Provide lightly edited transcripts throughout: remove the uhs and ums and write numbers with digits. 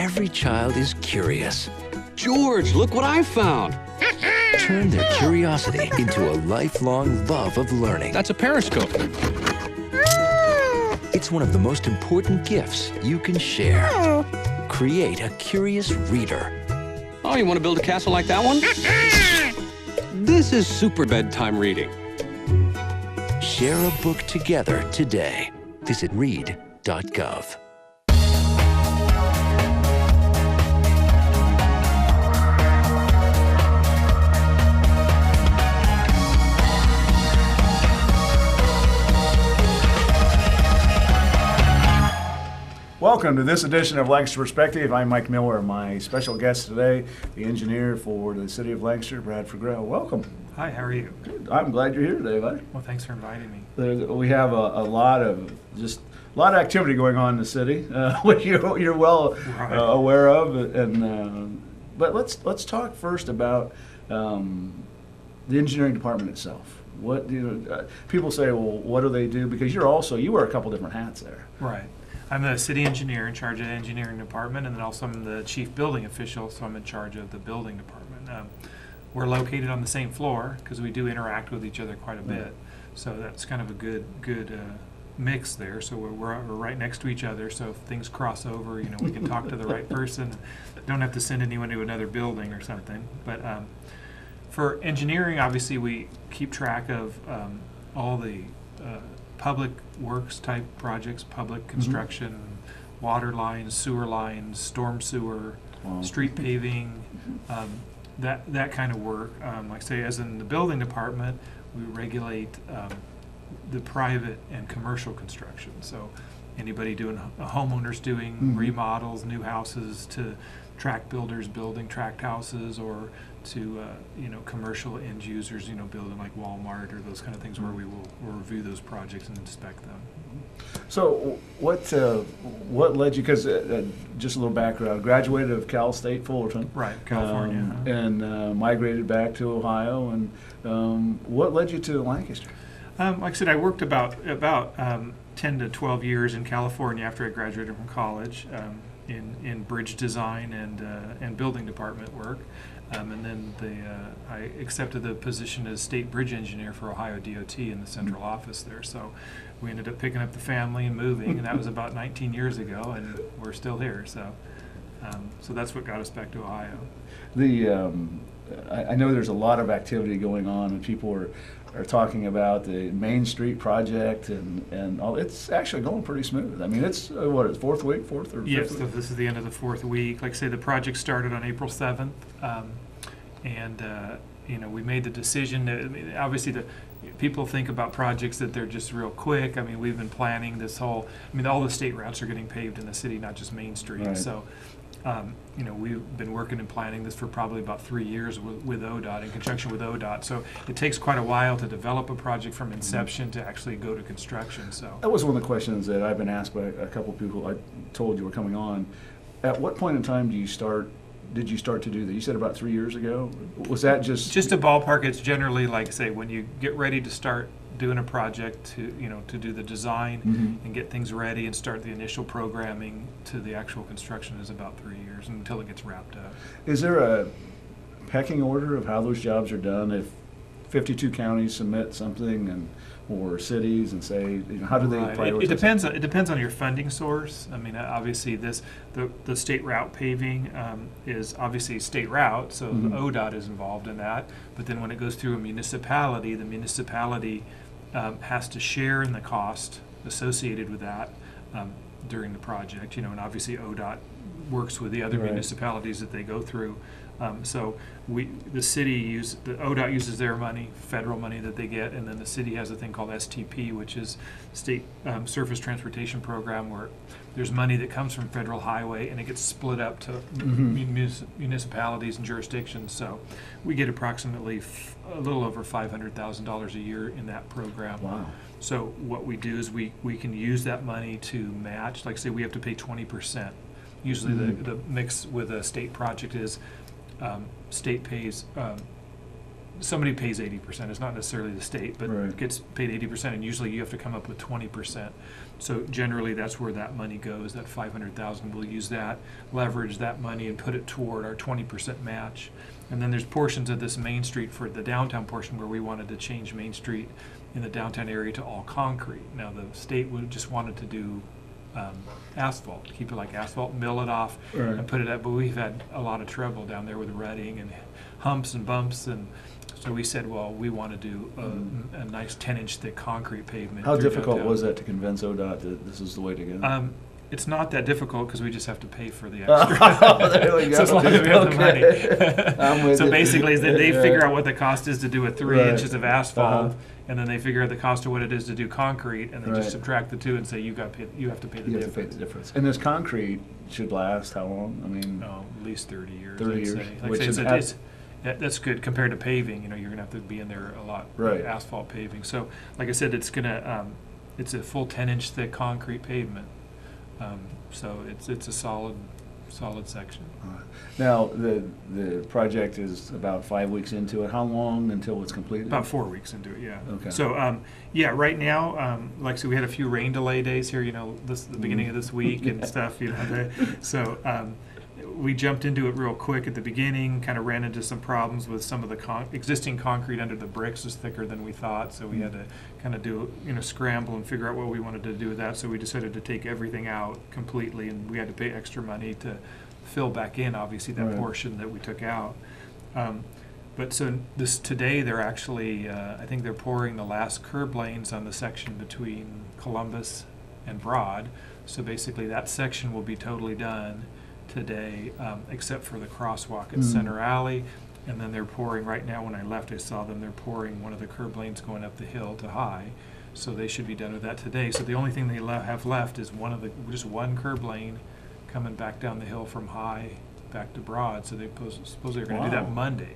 every child is curious. George, look what I found. Turn their curiosity into a lifelong love of learning. That's a periscope. It's one of the most important gifts you can share. Create a curious reader. Oh, you want to build a castle like that one? This is super bedtime reading. Share a book together today. Visit read.gov. Welcome to this edition of Lancaster Perspective. I'm Mike Miller. My special guest today, the engineer for the city of Lancaster, Brad Fagrell. Welcome. Hi, how are you? I'm glad you're here today, buddy. Well, thanks for inviting me. We have a lot of activity going on in the city, which you're well aware of. But let's talk first about the engineering department itself. What people say? Well, what do they do? Because you wear a couple different hats there. Right. I'm the city engineer in charge of the engineering department, and then also I'm the chief building official, so I'm in charge of the building department. We're located on the same floor because we do interact with each other quite a bit, so that's kind of a good mix there. So we're right next to each other, so if things cross over, we can talk to the right person. Don't have to send anyone to another building or something. But for engineering, obviously we keep track of all the public works type projects, public construction, water lines, sewer lines, storm sewer, street paving, that kind of work. Like say, as in the building department, we regulate the private and commercial construction. So anybody doing, homeowners doing remodels, new houses, to tract builders building tract houses, or to commercial end users, building like Walmart or those kind of things, where we will review those projects and inspect them. So what led you? Because just a little background: graduated of Cal State Fullerton, right, California, and migrated back to Ohio. And what led you to Lancaster? Like I said, I worked about 10 to 12 years in California after I graduated from college, in bridge design and building department work. And then I accepted the position as state bridge engineer for Ohio DOT in the central office there. So we ended up picking up the family and moving, and that was about 19 years ago, and we're still here. So that's what got us back to Ohio. I know there's a lot of activity going on, and people are talking about the Main Street project and all. It's actually going pretty smooth. I mean, it's fourth or fifth week? Yes, so this is the end of the fourth week. Like I say, the project started on April 7th, we made the decision. Obviously, people think about projects that they're just real quick. I mean, we've been planning this whole. all the state routes are getting paved in the city, not just Main Street. Right. So. We've been working and planning this for probably about 3 years with ODOT, in conjunction with ODOT. So it takes quite a while to develop a project from inception to actually go to construction. So that was one of the questions that I've been asked by a couple of people I told you were coming on. At what point in time did you start to do that? You said about 3 years ago. Was that just a ballpark? It's generally like, say, when you get ready to start doing a project to do the design and get things ready and start the initial programming to the actual construction is about 3 years until it gets wrapped up. Is there a pecking order of how those jobs are done? If 52 counties submit something or cities and say, how do they prioritize? It depends on your funding source. Obviously the state route paving is obviously a state route, so the ODOT is involved in that. But then when it goes through a municipality, the municipality has to share in the cost associated with that during the project. And obviously ODOT works with the other municipalities that they go through. So the ODOT uses their money, federal money that they get, and then the city has a thing called STP, which is State Surface Transportation Program, where there's money that comes from federal highway and it gets split up to municipalities and jurisdictions. So we get approximately a little over $500,000 a year in that program. Wow. So what we do is we can use that money to match. Like say we have to pay 20%. Usually the mix with a state project is state pays somebody pays 80%. It's not necessarily the state, but Right. gets paid 80%, and usually you have to come up with 20%. So generally, that's where that money goes. That 500,000, we'll use that, leverage that money, and put it toward our 20% match. And then there's portions of this Main Street for the downtown portion where we wanted to change Main Street in the downtown area to all concrete. Now the state would just wanted to do asphalt, keep it like asphalt, mill it off, Right. and put it up. But we've had a lot of trouble down there with rutting and humps and bumps, and so we said, well, we want to do a nice 10-inch thick concrete pavement. How through difficult downtown. was that to convince ODOT that this is the way to go? It's not that difficult because we just have to pay for the extra. There we go. So as long as we have the Okay. I'm money. with So you. basically, they Yeah. figure out what the cost is to do a 3 Right. inches of asphalt, Uh-huh. and then they figure out the cost of what it is to do concrete, and they Right. just subtract the two and say you have to pay the You have to pay difference. the difference. And this concrete should last how long? I mean, No, at least 30 years. 30 I'd years, say. Like which I is say, ab- that's good compared to paving. You're gonna have to be in there a lot. with Right. Asphalt paving. So, like I said, it's a full 10-inch thick concrete pavement. So it's a solid section. now the project is about 5 weeks into it. How long until it's completed? About 4 weeks into it, yeah. Okay. So, yeah, right now, like I said, we had a few rain delay days here, the beginning of this week and stuff, So, we jumped into it real quick at the beginning, kind of ran into some problems with some of the existing concrete under the bricks was thicker than we thought, so we had to kind of do, scramble and figure out what we wanted to do with that. So we decided to take everything out completely, and we had to pay extra money to fill back in, obviously, that Right. portion that we took out. But so today they're actually, I think they're pouring the last curb lanes on the section between Columbus and Broad. So basically that section will be totally done today, except for the crosswalk at Center Alley. And then they're pouring, right now when I left I saw them, they're pouring one of the curb lanes going up the hill to High. So they should be done with that today. So the only thing they have left is just one curb lane coming back down the hill from High back to Broad. So they suppose they're going to do that Wow. Monday.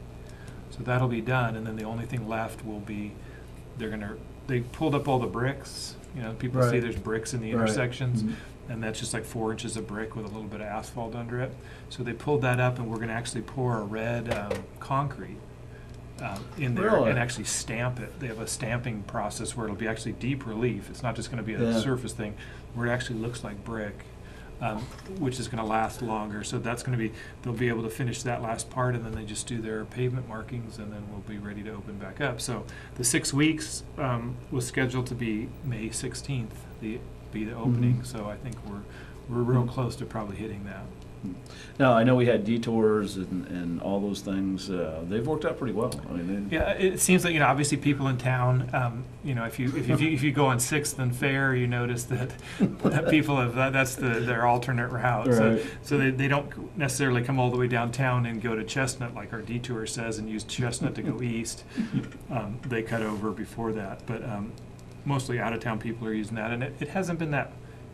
So that'll be done, and then the only thing left will be, they pulled up all the bricks. People see Right. there's bricks in the Right. intersections, Mhm. and that's just like 4 inches of brick with a little bit of asphalt under it. So they pulled that up, and we're going to actually pour a red concrete in there Really? and actually stamp it. They have a stamping process where it'll be actually deep relief. It's not just going to be a Yeah. surface thing, where it actually looks like brick. Which is going to last longer. So that's going to be, they'll be able to finish that last part, and then they just do their pavement markings, and then we'll be ready to open back up. So the 6 weeks was scheduled to be May 16th, be the opening. So I think we're real close to probably hitting that. Now, I know we had detours and all those things. They've worked out pretty well. I mean, Yeah, it seems like, obviously people in town, if you go on 6th and Fair, you notice that people have, that's their alternate route. Right. So they don't necessarily come all the way downtown and go to Chestnut like our detour says and use Chestnut to go east. They cut over before that, but mostly out-of-town people are using that, and it hasn't been that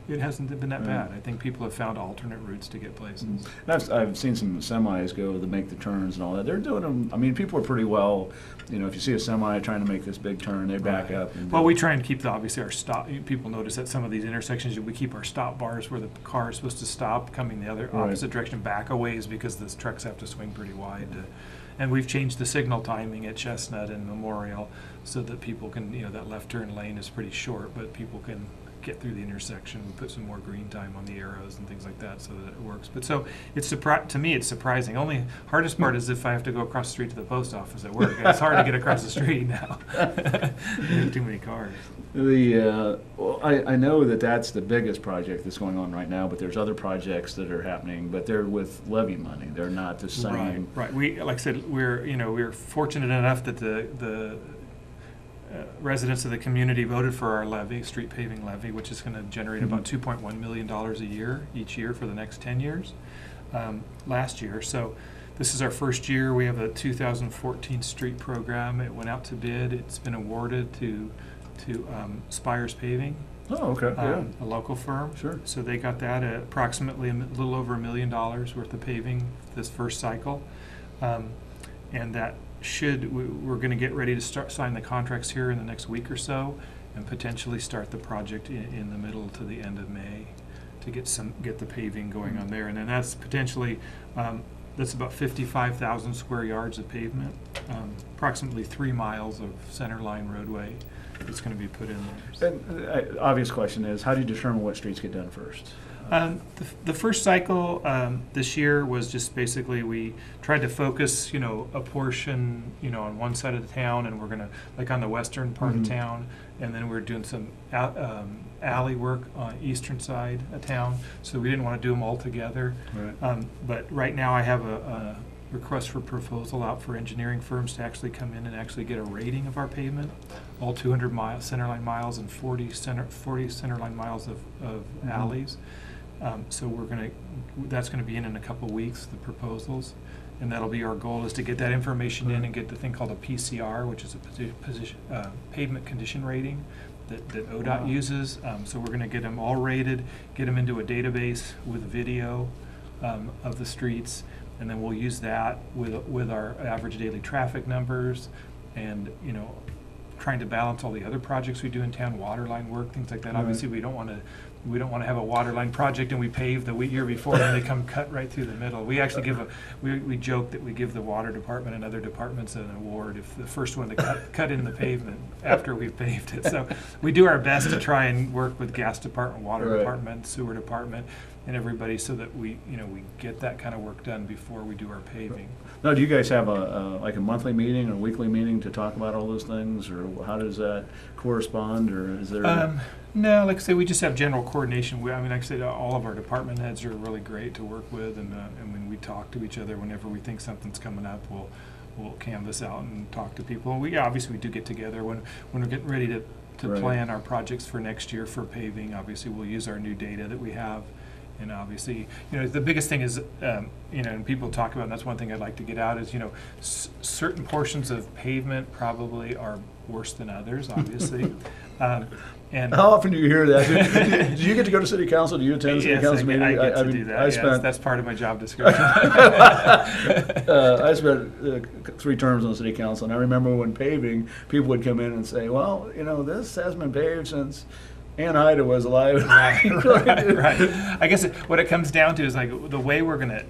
bad. I think people have found alternate routes to get places. And I've seen some semis go to make the turns and all that. They're doing them. I mean, people are pretty well. If you see a semi trying to make this big turn, they back Right. up. And Well, we try and keep obviously our stop. People notice at some of these intersections, we keep our stop bars where the car is supposed to stop, coming the other Right. opposite direction back a ways because the trucks have to swing pretty wide. And we've changed the signal timing at Chestnut and Memorial so that people can, that left turn lane is pretty short, but people can get through the intersection. We put some more green time on the arrows and things like that so that it works. But so to me, it's surprising. Only hardest part is if I have to go across the street to the post office at work. It's hard to get across the street now. There's too many cars. well, I know that's the biggest project that's going on right now, but there's other projects that are happening, but they're with levy money. They're not the same. Right. We, like I said, we're fortunate enough that the residents of the community voted for our levy, street paving levy, which is going to generate about $2.1 million each year for the next 10 years. Last year, so this is our first year. We have a 2014 street program. It went out to bid. It's been awarded to Spires Paving. Oh, okay. Yeah. A local firm. Sure. So they got that at approximately a little over $1 million worth of paving this first cycle. And that we're going to get ready to sign the contracts here in the next week or so and potentially start the project in the middle to the end of May to get the paving going on there. And then that's potentially, that's about 55,000 square yards of pavement. approximately 3 miles of centerline roadway that's going to be put in there. And obvious question is, how do you determine what streets get done first? The first cycle this year was just basically we tried to focus, a portion, on one side of the town, and we're gonna like on the western part of town, and then we're doing some alley work on eastern side of town. So we didn't want to do them all together. Right. But right now I have a request for proposal out for engineering firms to actually come in and actually get a rating of our pavement, all 200 miles centerline miles and 40 centerline miles of alleys. So that's gonna be in a couple of weeks, the proposals, and that'll be our goal, is to get that information in and get the thing called a PCR, which is a pavement condition rating that ODOT uses. So we're gonna get them all rated, get them into a database with video of the streets, and then we'll use that with our average daily traffic numbers, and trying to balance all the other projects we do in town, water line work, things like that. Obviously, we don't want to have a water line project and we pave the year before and they come cut right through the middle. We actually we joke that we give the water department and other departments an award if the first one to cut in the pavement after we've paved it. So we do our best to try and work with gas department, water department, sewer department, and everybody, so that we get that kind of work done before we do our paving. Now, do you guys have like a monthly meeting or weekly meeting to talk about all those things, or how does that correspond, or is there? No, like I say, we just have general coordination. Like I said, all of our department heads are really great to work with, and when we talk to each other, whenever we think something's coming up, we'll canvas out and talk to people. And we obviously do get together when we're getting ready to plan our projects for next year for paving. Obviously, we'll use our new data that we have. And obviously, the biggest thing is, and people talk about, and that's one thing I'd like to get out is, certain portions of pavement probably are worse than others, obviously. And how often do you hear that? Do you get to go to city council? Do you attend city council meeting? I get to do that. That's part of my job description. I spent 3 terms on the city council, and I remember when paving, people would come in and say, well, this hasn't been paved since Aunt Ida was alive. Right. I guess what it comes down to is like the way we're gonna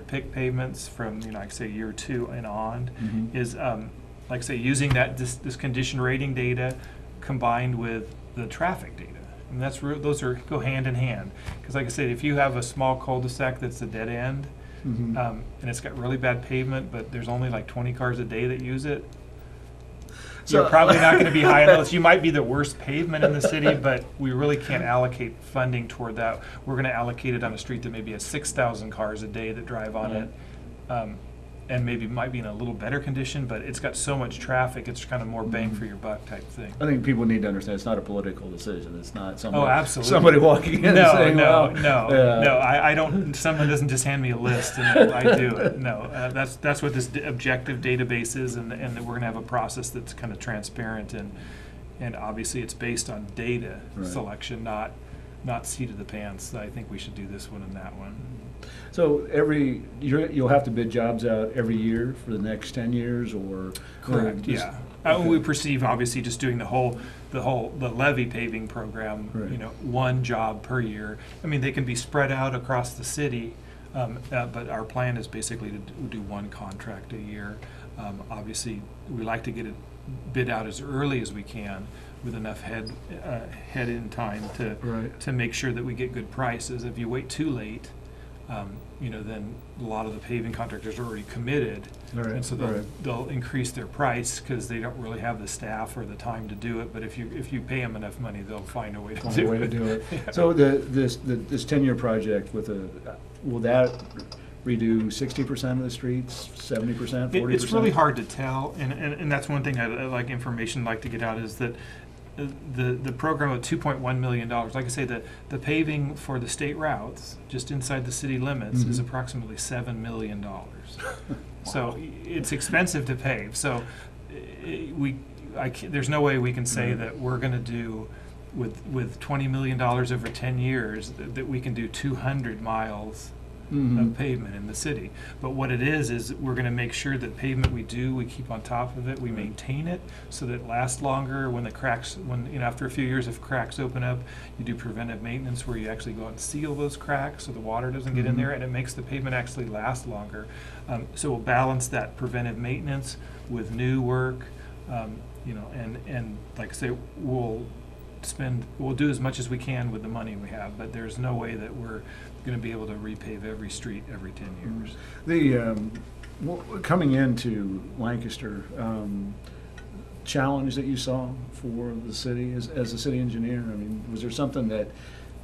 pick pavements from like say year 2 and on is like say using this condition rating data combined with the traffic data, and those go hand in hand. Because like I said, if you have a small cul-de-sac that's a dead end, and it's got really bad pavement, but there's only like 20 cars a day that use it, so you're probably not going to be high on those. You might be the worst pavement in the city, but we really can't allocate funding toward that. We're going to allocate it on a street that maybe has 6,000 cars a day that drive on it, and maybe might be in a little better condition, but it's got so much traffic, it's kind of more bang for your buck type thing. I think people need to understand it's not a political decision. It's not somebody, absolutely. somebody walking in and saying, no. I don't. Someone doesn't just hand me a list and I do it. No, that's what this objective database is, and that we're going to have a process that's kind of transparent and obviously it's based on data selection, not seat of the pants. I think we should do this one and that one. So you'll have to bid jobs out every year for the next 10 years, or correct? Yeah. We perceive obviously just doing the levy paving program. One job per year. They can be spread out across the city, but our plan is basically to do one contract a year. Obviously, we like to get it bid out as early as we can, with enough head in time to make sure that we get good prices. If you wait too late, then a lot of the paving contractors are already committed, and so they'll increase their price because they don't really have the staff or the time to do it. But if you pay them enough money, they'll find a way to do it. Yeah. So this 10-year project will that redo 60% of the streets, 70%, 40%? It's really hard to tell, and that's one thing I like information like to get out is that the program of $2.1 million, like I say, the paving for the state routes just inside the city limits is approximately $7 million. Wow. So it's expensive to pave. So there's no way we can say that we're going to do with $20 million over 10 years that we can do 200 miles of pavement in the city. But what it is we're going to make sure that pavement we keep on top of it, we maintain it so that it lasts longer. When the cracks, after a few years, if cracks open up, you do preventive maintenance where you actually go out and seal those cracks so the water doesn't get in there, and it makes the pavement actually last longer. So we'll balance that preventive maintenance with new work, and like I say, we'll do as much as we can with the money we have, but there's no way that we're going to be able to repave every street every 10 years. Coming into Lancaster, challenge that you saw for the city as a city engineer? I mean, was there something that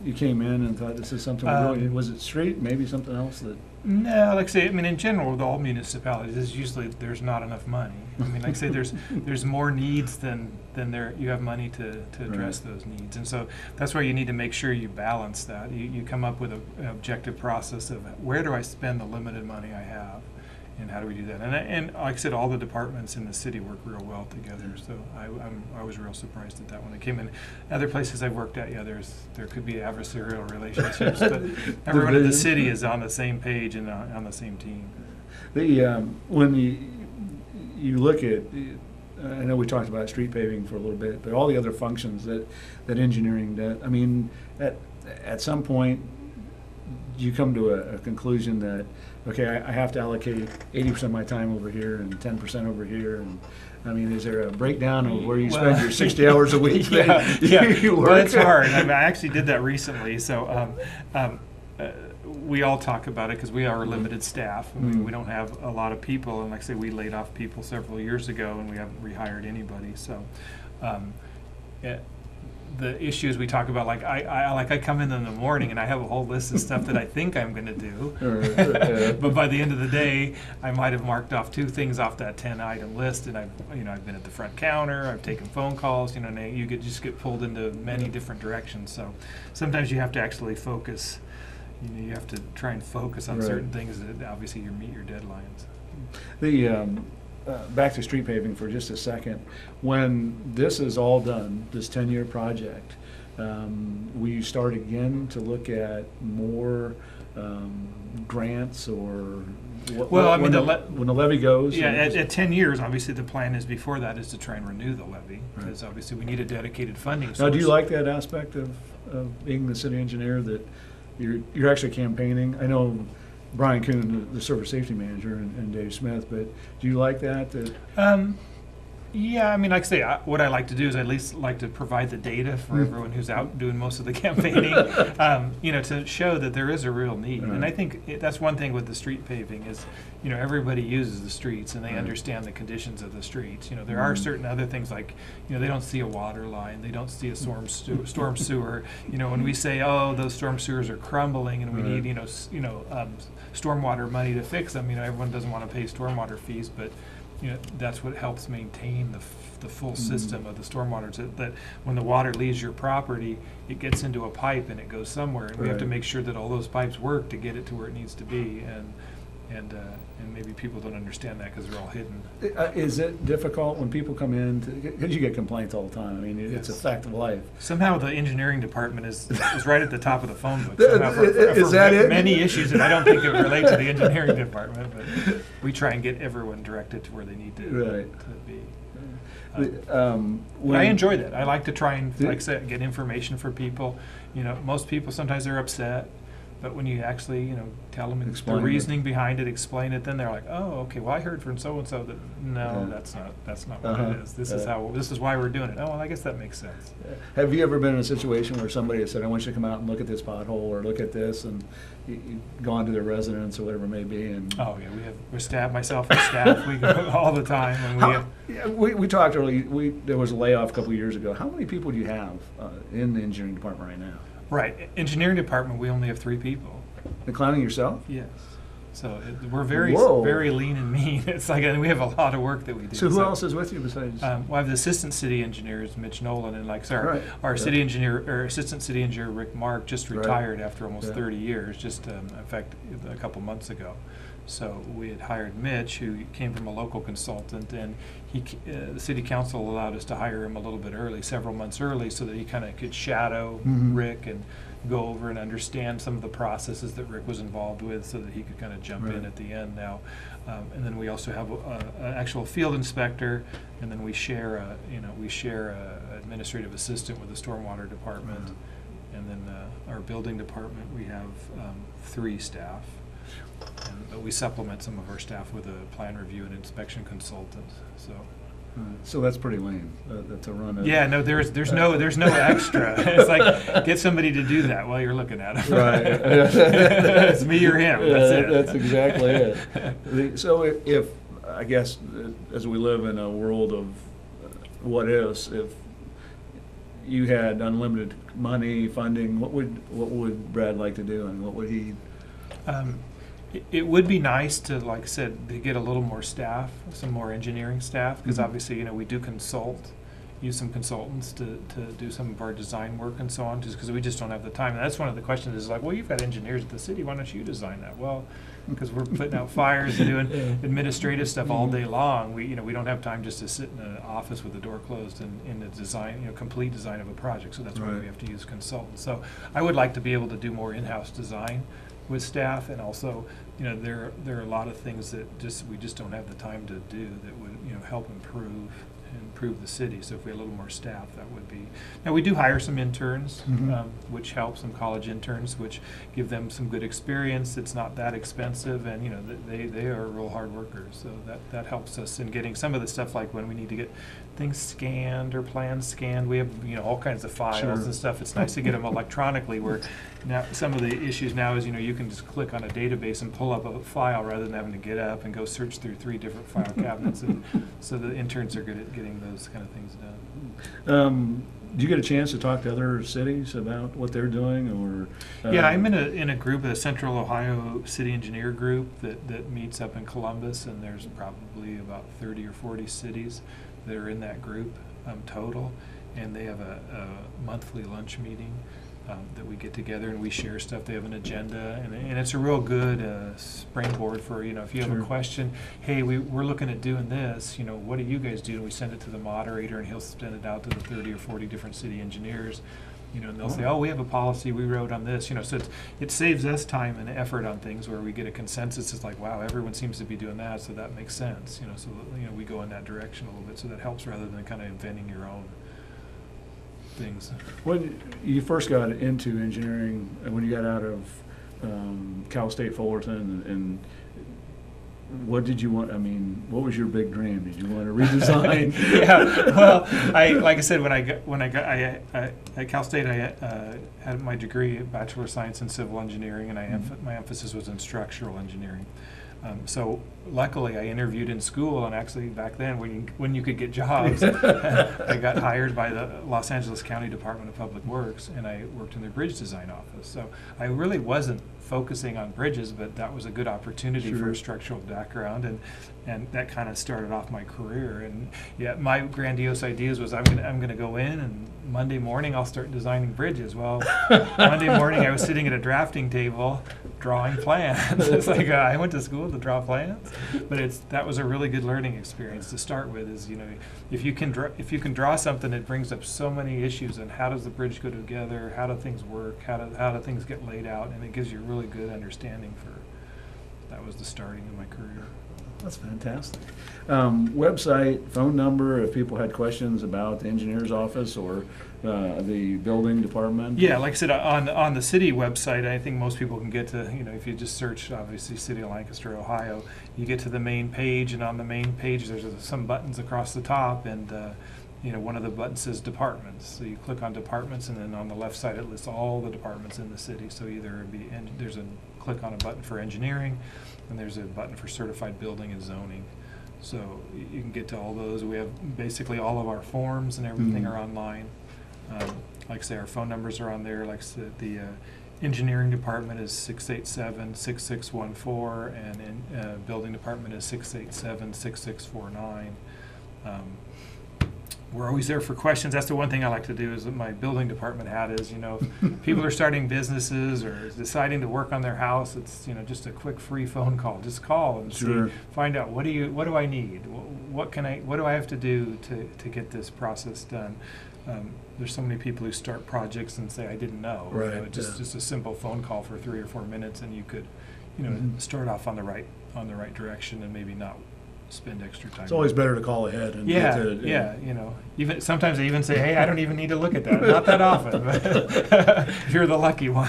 you came in and thought this is something we're doing? Was it street, maybe something else that? No, like I say, in general, with all municipalities, is usually there's not enough money. Like I say, there's more needs than you have money to address those needs, and so that's why you need to make sure you balance that. You come up with an objective process of where do I spend the limited money I have, and how do we do that? And like I said, all the departments in the city work real well together. So I was real surprised at that when it came in. Other places I've worked at, there could be adversarial relationships, but everyone in the city is on the same page and on the same team. When you look at, I know we talked about street paving for a little bit, but all the other functions that engineering does, at some point you come to a conclusion that, okay, I have to allocate 80% of my time over here and 10% over here, and is there a breakdown of where you spend your 60 hours a week? Yeah. You work? Well, it's hard. I actually did that recently. So we all talk about it because we are a limited staff. We don't have a lot of people, and like I say, we laid off people several years ago, and we haven't rehired anybody. So the issues we talk about, I come in the morning and I have a whole list of stuff that I think I'm going to do, but by the end of the day, I might have marked off 2 things off that 10-item list, and I've been at the front counter, I've taken phone calls, and you just get pulled into many different directions. So sometimes you have to actually focus. You have to try and focus on certain things that obviously you meet your deadlines. Back to street paving for just a second. When this is all done, this 10-year project, will you start again to look at more grants or when the levy goes? Yeah, at 10 years, obviously the plan is before that is to try and renew the levy, because obviously we need a dedicated funding source. Now, do you like that aspect of being the city engineer, that you're actually campaigning? I know Brian Kuhn, the service safety manager, and Dave Smith, but do you like that? Yeah, like I say, what I like to do is I at least like to provide the data for everyone who's out doing most of the campaigning, to show that there is a real need. And I think that's one thing with the street paving is, everybody uses the streets and they understand the conditions of the streets. There are certain other things like, they don't see a water line, they don't see a storm sewer. When we say, oh, those storm sewers are crumbling and we need, stormwater money to fix them, everyone doesn't want to pay stormwater fees, but that's what helps maintain the full system of the stormwater. That when the water leaves your property, it gets into a pipe and it goes somewhere, and we have to make sure that all those pipes work to get it to where it needs to be. And maybe people don't understand that because they're all hidden. Is it difficult when people come in? Because you get complaints all the time. It's a fact of life. Somehow the engineering department is right at the top of the phone book. Is that it? Many issues, and I don't think it relate to the engineering department, but we try and get everyone directed to where they need to be. But I enjoy that. I like to try and, like I said, get information for people. Most people, sometimes they're upset. But when you actually, tell them the reasoning behind it, explain it, then they're like, oh, okay. Well, I heard from so and so that that's not what it is. This is why we're doing it. Oh, well, I guess that makes sense. Have you ever been in a situation where somebody has said, I want you to come out and look at this pothole or look at this, and you've gone to their residence or whatever it may be? And oh yeah, myself and staff, we go all the time. And we talked earlier. There was a layoff a couple of years ago. How many people do you have in the engineering department right now? Right. Engineering department, we only have 3 people. Including yourself? Yes. So we're very lean and mean. It's like, and we have a lot of work that we do. So who else is with you besides? Well, I have the assistant city engineers, Mitch Nolan, and our city engineer, or assistant city engineer, Rick Mark, just retired after almost 30 years, just in fact, a couple months ago. So we had hired Mitch, who came from a local consultant, and the city council allowed us to hire him a little bit early, several months early, so that he kind of could shadow Rick and go over and understand some of the processes that Rick was involved with so that he could kind of jump in at the end now. And then we also have an actual field inspector, and then we share a administrative assistant with the stormwater department. And then our building department, we have 3 staff. But we supplement some of our staff with a plan review and inspection consultant. So that's pretty lean to run it. Yeah, no, there's no extra. It's like, get somebody to do that while you're looking at them. Right. It's me or him. That's it. That's exactly it. So if I guess as we live in a world of what ifs, if you had unlimited money, funding, what would Brad like to do, and what would he? It would be nice to, like I said, to get a little more staff, some more engineering staff, because obviously, we do use some consultants to do some of our design work and so on, just because we just don't have the time. And that's one of the questions is like, well, you've got engineers at the city, why don't you design that? Well, because we're putting out fires and doing administrative stuff all day long. We don't have time just to sit in an office with the door closed and in the design, complete design of a project. So that's why we have to use consultants. So I would like to be able to do more in-house design with staff, and also, there are a lot of things that we just don't have the time to do that would help improve the city. So if we had a little more staff, that would be. Now we do hire some interns, which help, some college interns, which give them some good experience. It's not that expensive, and they are real hard workers. So that helps us in getting some of the stuff, like when we need to get things scanned or plans scanned. We have all kinds of files and stuff. It's nice to get them electronically. Where now some of the issues now is you can just click on a database and pull up a file rather than having to get up and go search through 3 different file cabinets. And so the interns are good at getting those kind of things done. Do you get a chance to talk to other cities about what they're doing, or? Yeah, I'm in a group, a Central Ohio City Engineer group that meets up in Columbus, and there's probably about 30 or 40 cities that are in that group total, and they have a monthly lunch meeting that we get together and we share stuff. They have an agenda, and it's a real good springboard for, if you have a question, hey, we're looking at doing this, what do you guys do? And we send it to the moderator, and he'll send it out to the 30 or 40 different city engineers, and they'll say, oh, we have a policy we wrote on this, so it saves us time and effort on things where we get a consensus. It's like, wow, everyone seems to be doing that, so that makes sense, so we go in that direction a little bit, so that helps rather than kind of inventing your own things. When you first got into engineering, when you got out of Cal State Fullerton, and what did you want? I mean, what was your big dream? Did you want to redesign? Yeah, well, like I said, when I got at Cal State, I had my degree, Bachelor of Science in Civil Engineering, and my emphasis was in structural engineering. So luckily, I interviewed in school, and actually back then, when you could get jobs, I got hired by the Los Angeles County Department of Public Works, and I worked in their bridge design office. So I really wasn't focusing on bridges, but that was a good opportunity for a structural background, and that kind of started off my career. And yeah, my grandiose ideas was I'm gonna go in, and Monday morning I'll start designing bridges. Well, Monday morning I was sitting at a drafting table drawing plans. It's like I went to school to draw plans, but that was a really good learning experience to start with. Is if you can draw something, it brings up so many issues. And how does the bridge go together? How do things work? How do things get laid out? And it gives you a really good understanding for. That was the starting of my career. That's fantastic. Website, phone number, if people had questions about the engineer's office or the building department? Yeah, like I said, on the city website, I think most people can get to, if you just search, obviously, City of Lancaster, Ohio, you get to the main page, and on the main page, there's some buttons across the top, and one of the buttons says departments. So you click on departments, and then on the left side, it lists all the departments in the city. So either there's a click on a button for engineering, and there's a button for certified building and zoning. So you can get to all those. We have basically all of our forms and everything are online. Like I say, our phone numbers are on there. Like I said, the engineering department is 687-6614, and building department is 687-6649. We're always there for questions. That's the one thing I like to do, is that my building department hat is, if people are starting businesses or deciding to work on their house, it's, just a quick free phone call. Just call and see, find out what do I need? What do I have to do to get this process done? there's so many people who start projects and say, I didn't know. You Right, know, just a simple phone call for 3 or 4 minutes, and you could, you know, Mhm. start off on the right direction and maybe not spend extra time. It's always better to call ahead and Yeah, get to it. yeah, you know, even sometimes they even say, hey, I don't even need to look at that. Not that often, but you're the lucky one.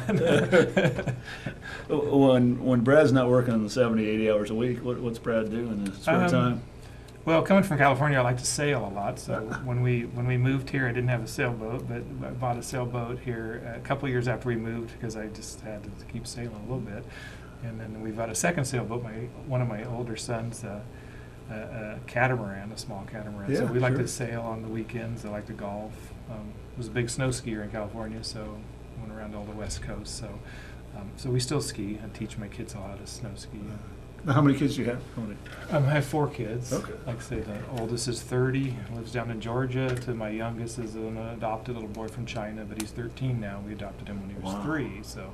When Brad's not working 70, 80 hours a week, what's Brad doing in his spare time? Well, coming from California, I like to sail a lot. So when we moved here, I didn't have a sailboat, but I bought a sailboat here a couple of years after we moved because I just had to keep sailing a little bit. And then we bought a second sailboat. One of my older sons, a catamaran, a small catamaran. Yeah, so we like sure. to sail on the weekends. I like to golf. Was a big snow skier in California, so went around all the West Coast. So we still ski. I teach my kids all how to snow ski. Now, how many kids do you have? How many? I have 4 kids. Okay. Like I say, the oldest is 30, lives down in Georgia. To my youngest is an adopted little boy from China, but he's 13 now. We adopted him when he was Wow. 3. So,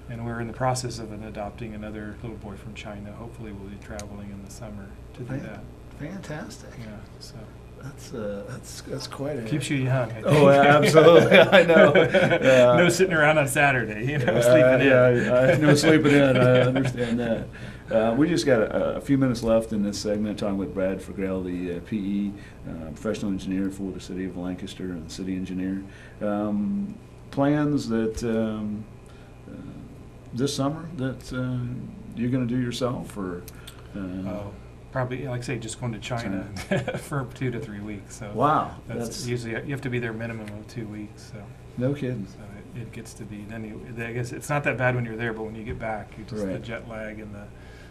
and we're in the process of adopting another little boy from China. Hopefully, we'll be traveling in the summer to do that. Fantastic. Yeah. So That's quite a... keeps you young. I think. Oh, absolutely. I know. Yeah. No sitting around on Saturday. You know, sleeping in. Yeah, no sleeping in. I understand that. We just got a few minutes left in this segment talking with Brad Fagrell, the PE professional engineer for the city of Lancaster and city engineer. Plans that this summer that you're going to do yourself, or? Probably, like I say, just going to China for 2 to 3 weeks. So Wow, that's usually you have to be there minimum of 2 weeks. So. No kidding. So it gets to be, I guess it's not that bad when you're there, but when you get back, you just the Right. jet lag and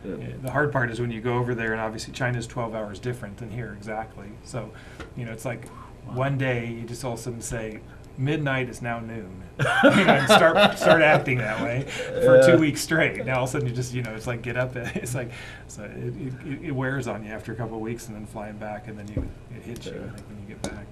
Yeah. the hard part is when you go over there, and obviously China's 12 hours different than here exactly. So, you know, it's like one day you just all of a sudden say, midnight is now noon. You know, and start acting that way for 2 weeks straight. Now all of a sudden you just, you know, it's like get up. It's like, so it wears on you after a couple of weeks, and then flying back, and then it hits you, I think, when you get back.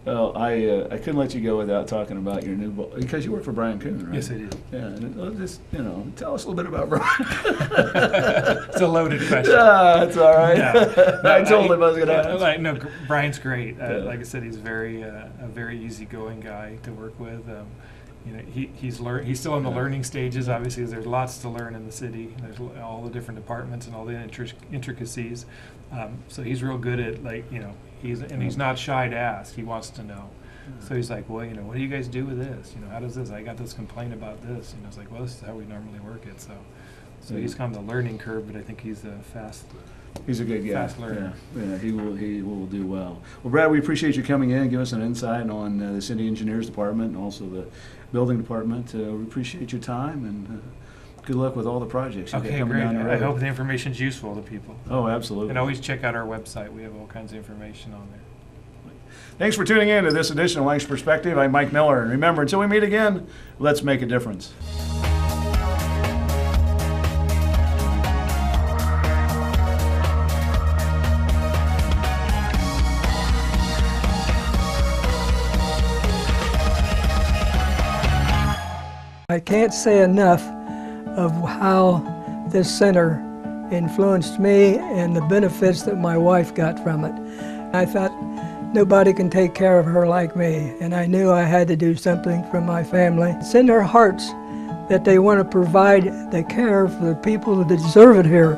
Well, I couldn't let you go without talking about your new book, because you work for Brian Kuhn, right? Yes, I do. Yeah, and just, you know, tell us a little bit about Brian. It's a loaded question. It's all right. No, I told him I was going to ask. No, Brian's great. Yeah. Like I said, he's a very easygoing guy to work with. You know, he's still in the learning stages. Obviously, there's lots to learn in the city. There's all the different departments and all the intricacies. So he's real good at, like, you know, he's not shy to ask. He wants to know. So he's like, well, you know, what do you guys do with this? You know, how does this? I got this complaint about this. You know, it's like, well, this is how we normally work it. So he's kind of the learning curve, but I think he's a fast. He's a good guy. Fast learner. Yeah, he will do well. Well, Brad, we appreciate you coming in and giving us an insight on the city engineers department and also the building department. We appreciate your time, and good luck with all the projects you got Okay, coming great. down the road. I hope the information's useful to people. Oh, absolutely. And always check out our website. We have all kinds of information on there. Thanks for tuning in to this edition of Lancaster Perspective. I'm Mike Miller, and remember, until we meet again, let's make a difference. I can't say enough of how this center influenced me and the benefits that my wife got from it. I thought, nobody can take care of her like me, and I knew I had to do something for my family. It's in their hearts that they want to provide the care for the people that deserve it here.